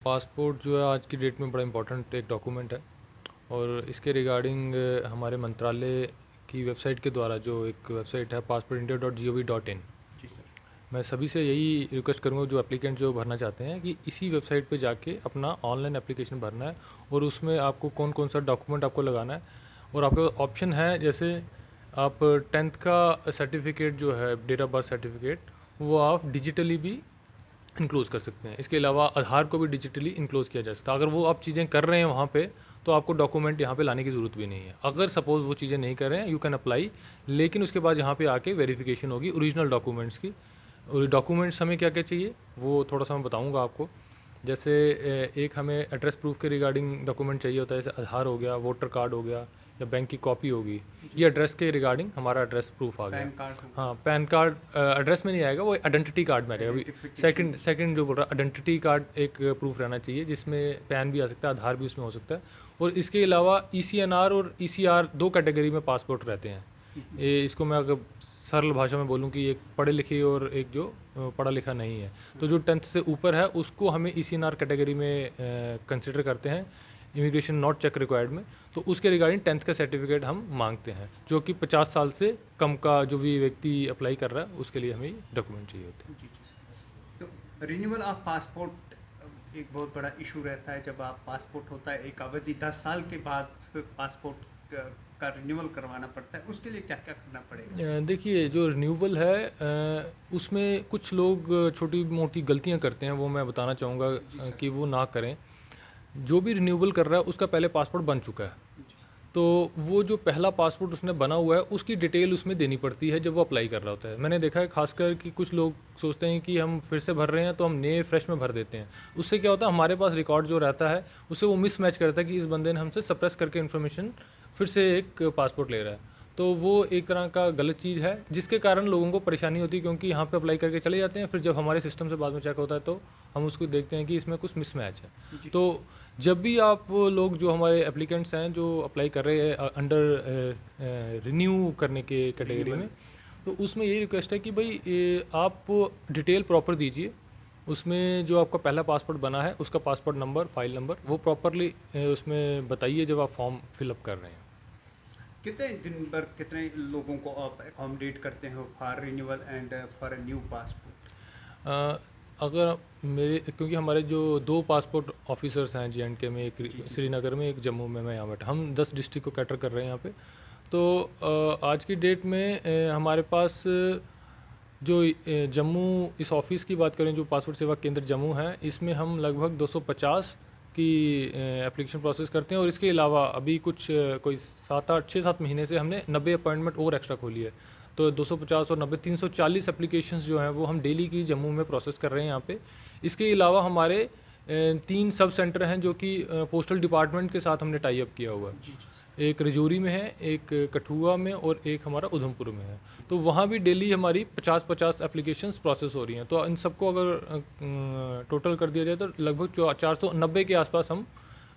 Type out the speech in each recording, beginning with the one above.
Passport जो है आज की डेट में बड़ा इम्पोर्टेंट एक डॉक्यूमेंट है और इसके रिगार्डिंग हमारे मंत्रालय की वेबसाइट के द्वारा जो एक वेबसाइट है passportindia.gov.in। जी सर। मैं सभी से यही रिक्वेस्ट करूँगा जो एप्लीकेंट जो भरना चाहते हैं कि इसी वेबसाइट पे जाके अपना ऑनलाइन एप्लीकेशन भरना है और उसमें आपको कौन कौन सा डॉक्यूमेंट आपको लगाना है और आपका ऑप्शन है जैसे आप 10th का सर्टिफिकेट जो है डेट ऑफ बर्थ सर्टिफिकेट वो आप डिजिटली भी इनक्लोज कर सकते हैं। इसके अलावा आधार को भी डिजिटली इनक्लोज किया जा सकता है। अगर वो आप चीज़ें कर रहे हैं वहाँ पे तो आपको डॉक्यूमेंट यहाँ पे लाने की ज़रूरत भी नहीं है। अगर सपोज़ वो चीज़ें नहीं कर रहे हैं यू कैन अप्लाई, लेकिन उसके बाद यहाँ पे आके वेरिफिकेशन होगी ओरिजिनल डॉक्यूमेंट्स की। और डॉक्यूमेंट्स हमें क्या क्या चाहिए वो थोड़ा सा मैं बताऊँगा आपको। जैसे एक हमें एड्रेस प्रूफ के रिगार्डिंग डॉक्यूमेंट चाहिए होता है, जैसे आधार हो गया, वोटर कार्ड हो गया या बैंक की कॉपी होगी। जी ये सर। एड्रेस के रिगार्डिंग हमारा एड्रेस प्रूफ आ गया। पैन कार्ड हो गया। हाँ, पैन कार्ड एड्रेस में नहीं आएगा, वो आइडेंटिटी कार्ड में आएगा। अभी आइडेंटिफिकेशन। सेकंड जो बोल रहा है आइडेंटिटी कार्ड एक प्रूफ रहना चाहिए जिसमें पैन भी आ सकता है, आधार भी उसमें हो सकता है। और इसके अलावा ईसीएनआर और ईसीआर दो कैटेगरी में पासपोर्ट रहते हैं। ये इसको मैं अगर सरल भाषा में बोलूँ कि एक पढ़े लिखे और एक जो पढ़ा लिखा नहीं है, तो जो 10th से ऊपर है उसको हमें ईसीएनआर कैटेगरी में कंसिडर करते हैं, इमिग्रेशन नॉट चेक रिक्वायर्ड में। तो उसके रिगार्डिंग 10th का सर्टिफिकेट हम मांगते हैं, जो कि 50 साल से कम का जो भी व्यक्ति अप्लाई कर रहा है उसके लिए हमें डॉक्यूमेंट चाहिए होते हैं। जी जी सर। तो रिन्यूअल ऑफ पासपोर्ट एक बहुत बड़ा इशू रहता है। जब आप पासपोर्ट होता है एक अवधि 10 साल के बाद फिर पासपोर्ट का रिन्यूअल करवाना पड़ता है, उसके लिए क्या क्या करना पड़ेगा? देखिए जो रिन्यूअल है उसमें कुछ लोग छोटी मोटी गलतियां करते हैं, वो मैं बताना चाहूँगा जी सर। कि वो ना करें। जो भी रिन्यूअल कर रहा है उसका पहले पासपोर्ट बन चुका है, जी तो वो जो पहला पासपोर्ट उसने बना हुआ है उसकी डिटेल उसमें देनी पड़ती है जब वो अप्लाई कर रहा होता है। मैंने देखा है खासकर कि कुछ लोग सोचते हैं कि हम फिर से भर रहे हैं तो हम नए फ्रेश में भर देते हैं। उससे क्या होता है, हमारे पास रिकॉर्ड जो रहता है उससे वो मिसमैच करता है कि इस बंदे ने हमसे सप्रेस करके इन्फॉर्मेशन फिर से एक पासपोर्ट ले रहा है। तो वो एक तरह का गलत चीज़ है जिसके कारण लोगों को परेशानी होती है, क्योंकि यहाँ पे अप्लाई करके चले जाते हैं, फिर जब हमारे सिस्टम से बाद में चेक होता है तो हम उसको देखते हैं कि इसमें कुछ मिसमैच है। जी। तो जब भी आप लोग जो हमारे एप्लीकेंट्स हैं जो अप्लाई कर रहे हैं अंडर रिन्यू करने के कैटेगरी रिन्यूअल। में, तो उसमें यही रिक्वेस्ट है कि भाई आप डिटेल प्रॉपर दीजिए। उसमें जो आपका पहला पासपोर्ट बना है उसका पासपोर्ट नंबर, फाइल नंबर वो प्रॉपरली उसमें बताइए जब आप फॉर्म फिलअप कर रहे हैं। कितने दिन पर कितने लोगों को आप अकोमोडेट करते हो for renewal and for a new passport? Uh, अगर मेरे, क्योंकि हमारे जो दो पासपोर्ट ऑफिसर्स हैं जे&के में, एक जी जी जी। श्रीनगर में एक जम्मू में, मैं यहाँ बैठा, हम 10 डिस्ट्रिक्ट को कैटर कर रहे हैं यहाँ पे। तो आज की डेट में हमारे पास जो जम्मू, इस ऑफ़िस की बात करें जो पासपोर्ट सेवा केंद्र जम्मू है, इसमें हम लगभग 250 की एप्लीकेशन प्रोसेस करते हैं। और इसके अलावा अभी कुछ कोई 7-8 6-7 महीने से हमने 90 अपॉइंटमेंट और एक्स्ट्रा खोली है। तो 250 और 90 340 एप्लीकेशंस जो हैं वो हम डेली की जम्मू में प्रोसेस कर रहे हैं यहाँ पे। इसके अलावा हमारे 3 सब सेंटर हैं जो कि पोस्टल डिपार्टमेंट के साथ हमने टाई अप किया हुआ है। जी जी सर। एक रजौरी में है, एक कठुआ में और एक हमारा उधमपुर में है। तो वहाँ भी डेली हमारी 50-50 एप्लीकेशंस प्रोसेस हो रही हैं। तो इन सबको अगर टोटल कर दिया जाए तो लगभग 490 के आसपास हम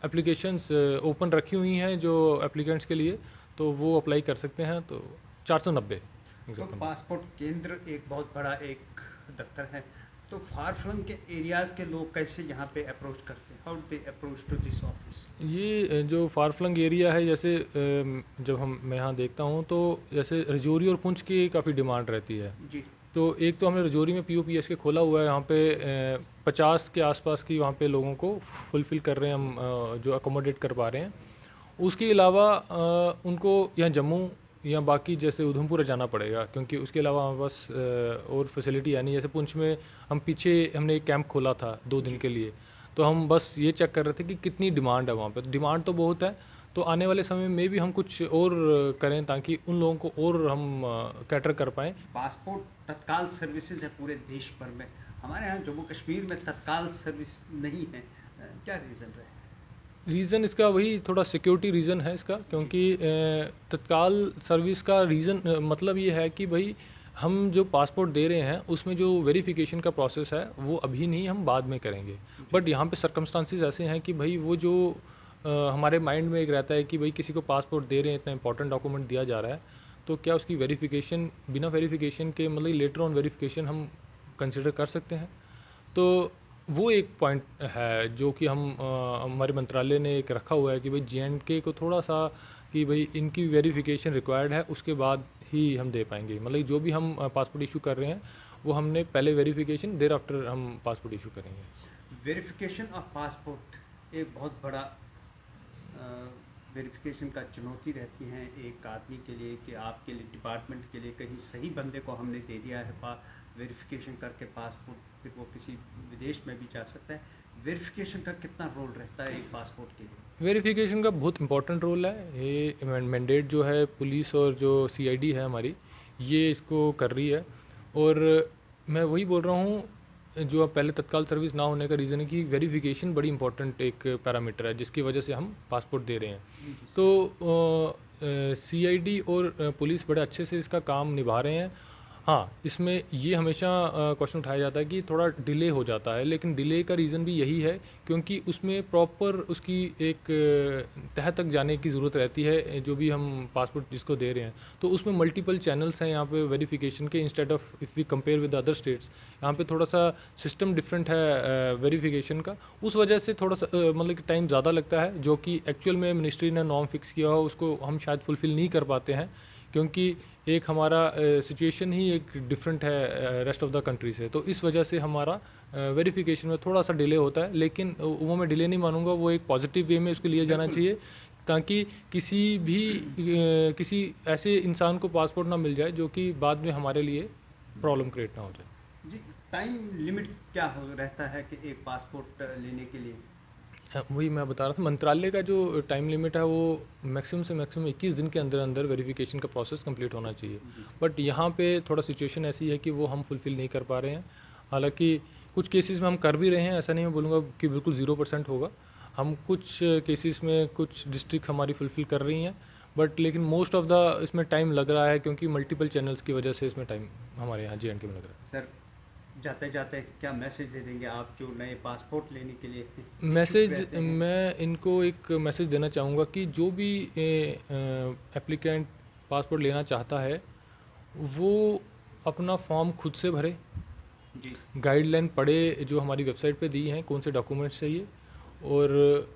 एप्लीकेशंस ओपन रखी हुई हैं जो एप्लीकेंट्स के लिए, तो वो अप्लाई कर सकते हैं। तो 490 तो एग्जैक्ट नंबर। पासपोर्ट केंद्र एक बहुत बड़ा एक दफ्तर है। तो फार फ्लंग के एरियाज़ के लोग कैसे यहाँ पे अप्रोच करते हैं? How they approach to this office? ये जो फार फ्लंग एरिया है, जैसे जब मैं यहाँ देखता हूँ तो जैसे रजौरी और पुंछ की काफ़ी डिमांड रहती है। जी तो एक तो हमने रजौरी में पीओपीएस के खोला हुआ है, यहाँ पे 50 के आसपास की वहाँ पे लोगों को फुलफ़िल कर रहे हैं हम, जो अकोमोडेट कर पा रहे हैं। उसके अलावा उनको यहाँ जम्मू या बाकी जैसे उधमपुर जाना पड़ेगा, क्योंकि उसके अलावा हमारे पास और फैसिलिटी है नहीं। जैसे पुंछ में हम पीछे हमने एक कैंप खोला था 2 दिन जी। के लिए, तो हम बस ये चेक कर रहे थे कि कितनी डिमांड है वहाँ पे। तो डिमांड तो बहुत है, तो आने वाले समय में भी हम कुछ और करें ताकि उन लोगों को और हम कैटर कर पाएँ। पासपोर्ट तत्काल सर्विसेज है पूरे देश भर में। हमारे यहाँ जम्मू कश्मीर में तत्काल सर्विस नहीं है। क्या रीज़न रहे? रीज़न इसका वही थोड़ा सिक्योरिटी रीज़न है इसका, जी क्योंकि तत्काल सर्विस का रीज़न मतलब ये है कि भाई हम जो पासपोर्ट दे रहे हैं उसमें जो वेरिफिकेशन का प्रोसेस है वो अभी नहीं, हम बाद में करेंगे। बट यहाँ पे सर्कमस्टांसिस ऐसे हैं कि भाई वो जो हमारे माइंड में एक रहता है कि भाई किसी को पासपोर्ट दे रहे हैं, इतना इंपॉर्टेंट डॉक्यूमेंट दिया जा रहा है, तो क्या उसकी वेरिफिकेशन बिना वेरिफिकेशन के, मतलब लेटर ऑन वेरिफिकेशन हम कंसिडर कर सकते हैं। तो वो एक पॉइंट है जो कि हमारे मंत्रालय ने एक रखा हुआ है कि भाई जे.एंड.के को थोड़ा-सा कि भाई इनकी वेरिफ़िकेशन रिक्वायर्ड है, उसके बाद ही हम दे पाएँगे। मतलब जो भी हम पासपोर्ट इश्यू कर रहे हैं, वो हमने पहले वेरिफ़िकेशन देयर आफ्टर हम पासपोर्ट इश्यू करेंगे। वेरिफिकेशन ऑफ पासपोर्ट एक बहुत बड़ा वेरिफिकेशन का चुनौती रहती है एक आदमी के लिए कि आपके लिए डिपार्टमेंट के लिए कहीं सही बंदे को हमने दे दिया है वेरिफिकेशन करके पासपोर्ट, फिर वो किसी विदेश में भी जा सकता है। वेरिफिकेशन का कितना रोल रहता है एक पासपोर्ट के लिए? वेरिफ़िकेशन का बहुत इंपॉर्टेंट रोल है। ये मैंडेट जो है पुलिस और जो सीआईडी है हमारी, ये इसको कर रही है। और मैं वही बोल रहा हूँ, जो अब पहले तत्काल सर्विस ना होने का रीज़न है कि वेरिफ़िकेशन बड़ी इंपॉर्टेंट एक पैरामीटर है जिसकी वजह से हम पासपोर्ट दे रहे हैं। जी सर। तो सीआईडी और पुलिस बड़े अच्छे से इसका काम निभा रहे हैं। हाँ, इसमें ये हमेशा क्वेश्चन उठाया जाता है कि थोड़ा डिले हो जाता है, लेकिन डिले का रीज़न भी यही है क्योंकि उसमें प्रॉपर उसकी एक तह तक जाने की ज़रूरत रहती है, जो भी हम पासपोर्ट जिसको दे रहे हैं। तो उसमें मल्टीपल चैनल्स हैं यहाँ पे वेरिफ़िकेशन के, instead of if we compare with other states. यहाँ पे थोड़ा-सा सिस्टम डिफरेंट है वेरिफ़िकेशन का। उस वजह से थोड़ा-सा मतलब कि टाइम ज़्यादा लगता है, जो कि एक्चुअल में मिनिस्ट्री ने नॉर्म फिक्स किया हो, उसको हम शायद फुलफ़िल नहीं कर पाते हैं क्योंकि एक हमारा सिचुएशन ही एक डिफरेंट है रेस्ट ऑफ द कंट्री से। तो इस वजह से हमारा वेरिफ़िकेशन में थोड़ा-सा डिले होता है, लेकिन वो मैं डिले नहीं मानूँगा, वो एक पॉजिटिव वे में इसको लिया जाना बिल्कुल। चाहिए ताकि किसी ऐसे इंसान को पासपोर्ट ना मिल जाए जो कि बाद में हमारे लिए प्रॉब्लम क्रिएट ना हो जाए। जी, टाइम लिमिट क्या हो रहता है कि एक पासपोर्ट लेने के लिए? हाँ, वही मैं बता रहा था, मंत्रालय का जो टाइम लिमिट है वो मैक्सिमम से मैक्सिमम 21 दिन के अंदर अंदर वेरिफिकेशन का प्रोसेस कंप्लीट होना चाहिए। जी सर। बट यहाँ पे थोड़ा सिचुएशन ऐसी है कि वो हम फुलफ़िल नहीं कर पा रहे हैं। हालाँकि कुछ केसेस में हम कर भी रहे हैं, ऐसा नहीं मैं बोलूँगा कि बिल्कुल 0% होगा। हम कुछ केसेस में कुछ डिस्ट्रिक्ट हमारी फुलफ़िल कर रही हैं, बट लेकिन मोस्ट ऑफ़ द इसमें टाइम लग रहा है क्योंकि मल्टीपल चैनल्स की वजह से इसमें टाइम हमारे यहाँ जे.एंड.के में लग रहा है। सर, जाते-जाते क्या मैसेज दे देंगे आप जो नए पासपोर्ट लेने के लिए इच्छुक मैसेज रहते हैं? मैं इनको एक मैसेज देना चाहूँगा कि जो भी एप्लीकेंट पासपोर्ट लेना चाहता है, वो अपना फॉर्म खुद से भरे, जी सर। गाइडलाइन पढ़े जो हमारी वेबसाइट पे दी हैं, कौन से डॉक्यूमेंट्स चाहिए, और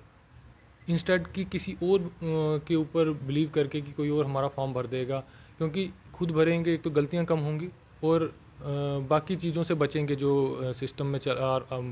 इंस्टेड कि किसी और के ऊपर बिलीव करके कि कोई और हमारा फॉर्म भर देगा, क्योंकि खुद भरेंगे एक तो गलतियाँ कम होंगी और बाकी चीज़ों से बचेंगे जो सिस्टम में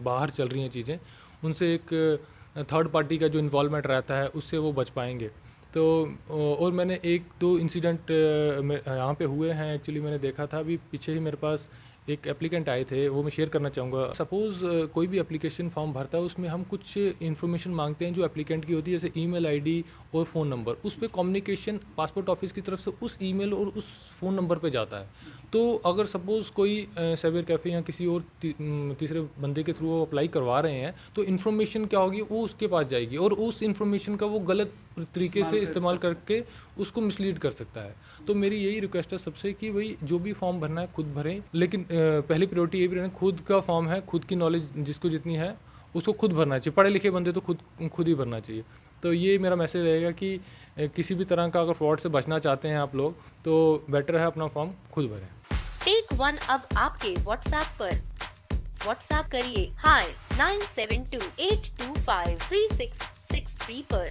बाहर चल रही हैं चीज़ें, उनसे एक थर्ड पार्टी का जो इन्वॉल्वमेंट रहता है उससे वो बच पाएंगे। तो और मैंने एक दो इंसिडेंट यहाँ पे हुए हैं, एक्चुअली मैंने देखा था अभी पीछे ही मेरे पास एक एप्लीकेंट आए थे, वो मैं शेयर करना चाहूँगा। सपोज़ कोई भी एप्लीकेशन फॉर्म भरता है, उसमें हम कुछ इन्फॉर्मेशन मांगते हैं जो एप्लीकेंट की होती है, जैसे ईमेल आईडी और फ़ोन नंबर। उस पे कम्युनिकेशन पासपोर्ट ऑफिस की तरफ से उस ईमेल और उस फ़ोन नंबर पे जाता है। तो अगर सपोज़ कोई साइबर कैफ़े या किसी और तीसरे बंदे के थ्रू वो अप्लाई करवा रहे हैं, तो इन्फॉर्मेशन क्या होगी, वो उसके पास जाएगी और उस इन्फॉर्मेशन का वो गलत तरीके से इस्तेमाल सकता है। करके उसको मिसलीड कर सकता है। तो मेरी यही रिक्वेस्ट है सबसे कि भाई जो भी फॉर्म भरना है खुद भरें, लेकिन पहली प्रायोरिटी ये भी रहना, खुद का फॉर्म है, खुद की नॉलेज जिसको जितनी है उसको खुद भरना चाहिए। पढ़े लिखे बंदे तो खुद ही भरना चाहिए। तो ये मेरा मैसेज रहेगा कि किसी भी तरह का अगर फ्रॉड से बचना चाहते हैं आप लोग, तो बेटर है अपना फॉर्म खुद भरें। टेक वन अब आपके व्हाट्सएप पर। व्हाट्सएप करिए हाय 9728253663 पर।